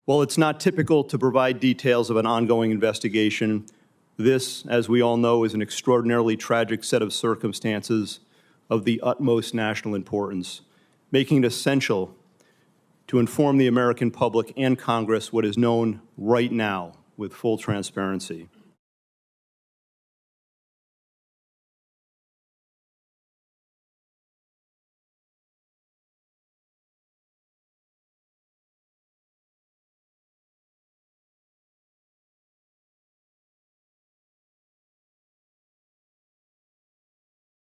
While it's not typical to provide details of an ongoing investigation, this, as we all know, is an extraordinarily tragic set of circumstances of the utmost national importance, making it essential to inform the American public and Congress what is known right now with full transparency.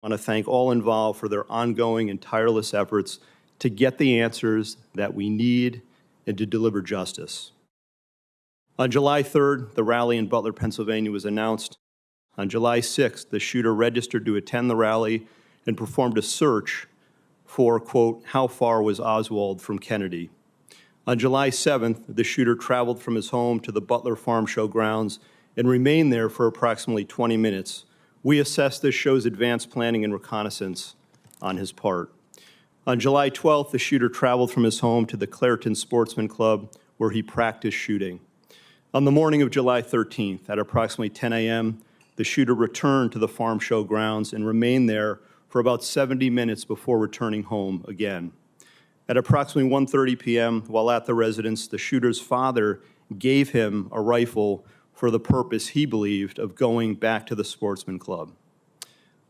I want to thank all involved for their ongoing and tireless efforts to get the answers that we need and to deliver justice. On July 3rd, the rally in Butler, Pennsylvania was announced. On July 6th, the shooter registered to attend the rally and performed a search for, quote, how far was Oswald from Kennedy? On July 7th, the shooter traveled from his home to the Butler Farm Show grounds and remained there for approximately 20 minutes. We assess this shows advanced planning and reconnaissance on his part. On July 12th, the shooter traveled from his home to the Cranston Sportsman Club, where he practiced shooting. On the morning of July 13th, at approximately 10 a.m., the shooter returned to the farm show grounds and remained there for about 70 minutes before returning home again. At approximately 1:30 p.m., while at the residence, the shooter's father gave him a rifle for the purpose, he believed, of going back to the Sportsman Club.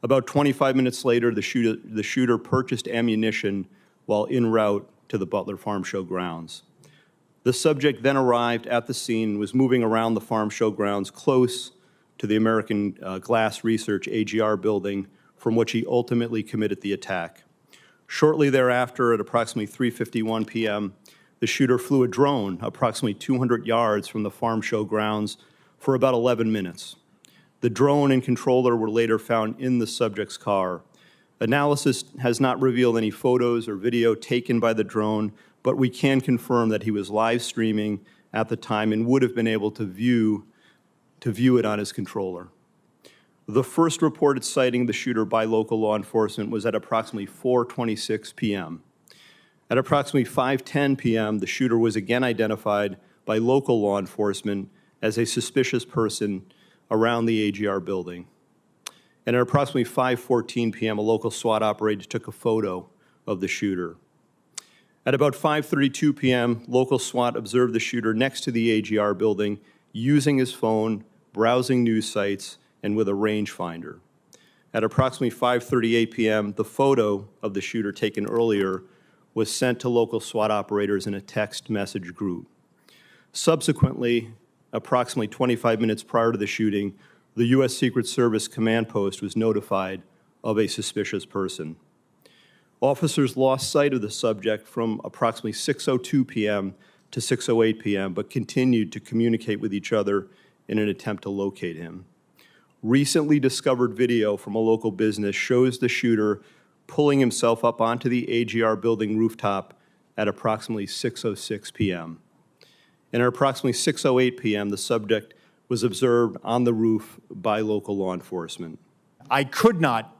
About 25 minutes later, the shooter purchased ammunition while en route to the Butler Farm Show grounds. The subject then arrived at the scene and was moving around the farm show grounds close to the American Glass Research AGR building, from which he ultimately committed the attack. Shortly thereafter, at approximately 3:51 p.m., the shooter flew a drone approximately 200 yards from the farm show grounds for about 11 minutes. The drone and controller were later found in the subject's car. Analysis has not revealed any photos or video taken by the drone, but we can confirm that he was live streaming at the time and would have been able to view it on his controller. The first reported sighting of the shooter by local law enforcement was at approximately 4:26 p.m. At approximately 5:10 p.m., the shooter was again identified by local law enforcement as a suspicious person around the AGR building. And at approximately 5:14 p.m., a local SWAT operator took a photo of the shooter. At about 5:32 p.m., local SWAT observed the shooter next to the AGR building using his phone, browsing news sites, and with a rangefinder. At approximately 5:38 p.m., the photo of the shooter taken earlier was sent to local SWAT operators in a text message group. Subsequently, approximately 25 minutes prior to the shooting, the U.S. Secret Service command post was notified of a suspicious person. Officers lost sight of the subject from approximately 6:02 p.m. to 6:08 p.m., but continued to communicate with each other in an attempt to locate him. Recently discovered video from a local business shows the shooter pulling himself up onto the AGR building rooftop at approximately 6:06 p.m. And at approximately 6:08 p.m., the subject was observed on the roof by local law enforcement. I could not,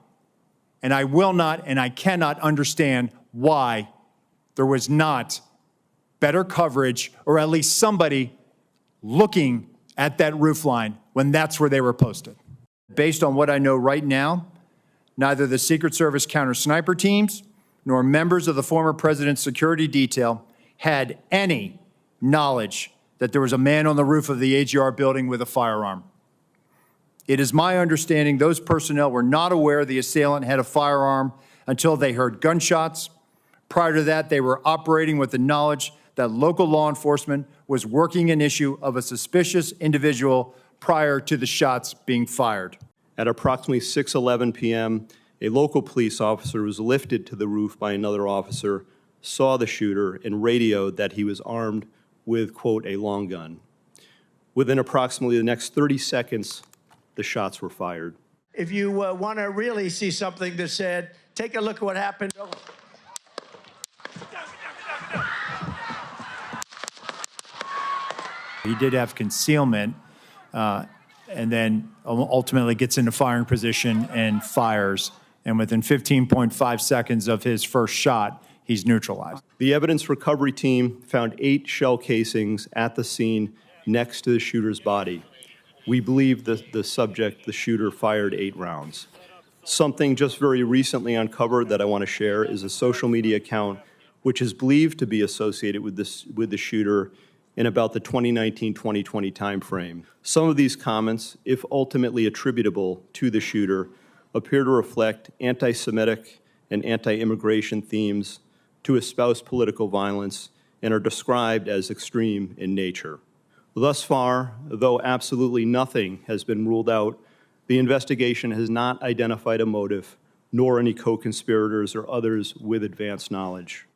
and I will not, and I cannot understand why there was not better coverage, or at least somebody looking at that roof line when that's where they were posted. Based on what I know right now, neither the Secret Service counter-sniper teams nor members of the former president's security detail had any knowledge that there was a man on the roof of the AGR building with a firearm. It is my understanding those personnel were not aware the assailant had a firearm until they heard gunshots. Prior to that, they were operating with the knowledge that local law enforcement was working an issue of a suspicious individual prior to the shots being fired. At approximately 6:11 p.m., a local police officer was lifted to the roof by another officer, saw the shooter, and radioed that he was armed with, quote, a long gun. Within approximately the next 30 seconds, the shots were fired. If you want to really see something that said, take a look at what happened. He did have concealment, and then ultimately gets into firing position and fires. And within 15.5 seconds of his first shot, he's neutralized. The evidence recovery team found 8 shell casings at the scene next to the shooter's body. We believe the subject, the shooter, fired 8 rounds. Something just very recently uncovered that I want to share is a social media account which is believed to be associated with the shooter in about the 2019-2020 timeframe. Some of these comments, if ultimately attributable to the shooter, appear to reflect anti-Semitic and anti-immigration themes, to espouse political violence, and are described as extreme in nature. Thus far, though absolutely nothing has been ruled out, the investigation has not identified a motive, nor any co-conspirators or others with advanced knowledge.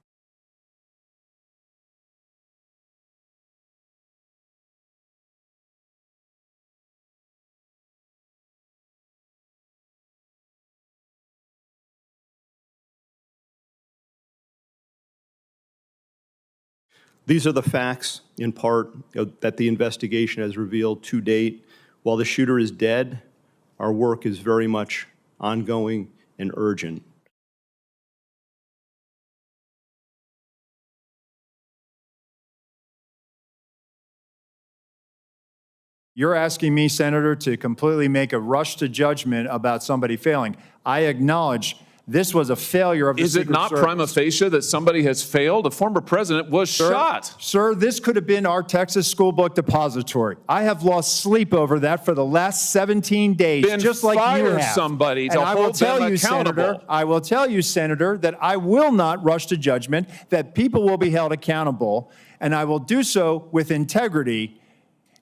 These are the facts, in part, that the investigation has revealed to date. While the shooter is dead, our work is very much ongoing and urgent. You're asking me, Senator, to completely make a rush to judgment about somebody failing. I acknowledge this was a failure of the Secret Service. Is it not prima facie that somebody has failed? A former president was shot. Sir, this could have been our Texas school book depository. I have lost sleep over that for the last 17 days, Then just like you have. Somebody to and I will hold tell them you, accountable. Senator, I will tell you, Senator, that I will not rush to judgment, that people will be held accountable, and I will do so with integrity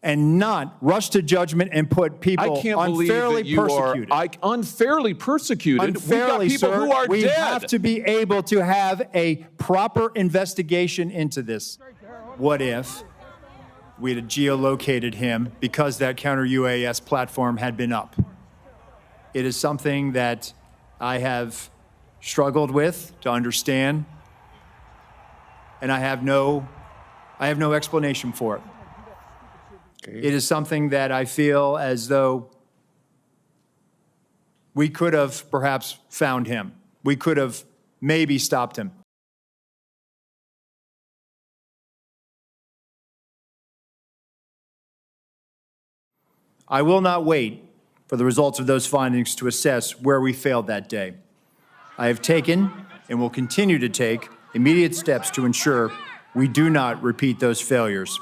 and not rush to judgment and put people I can't believe that you persecuted. are unfairly persecuted. Unfairly, We've got people sir, who are we dead. have to be able to have a proper investigation into this. What if we had geolocated him because that counter-UAS platform had been up? It is something that I have struggled with to understand, and I have no explanation for it. It is something that I feel as though we could have perhaps found him. We could have maybe stopped him. I will not wait for the results of those findings to assess where we failed that day. I have taken and will continue to take immediate steps to ensure we do not repeat those failures.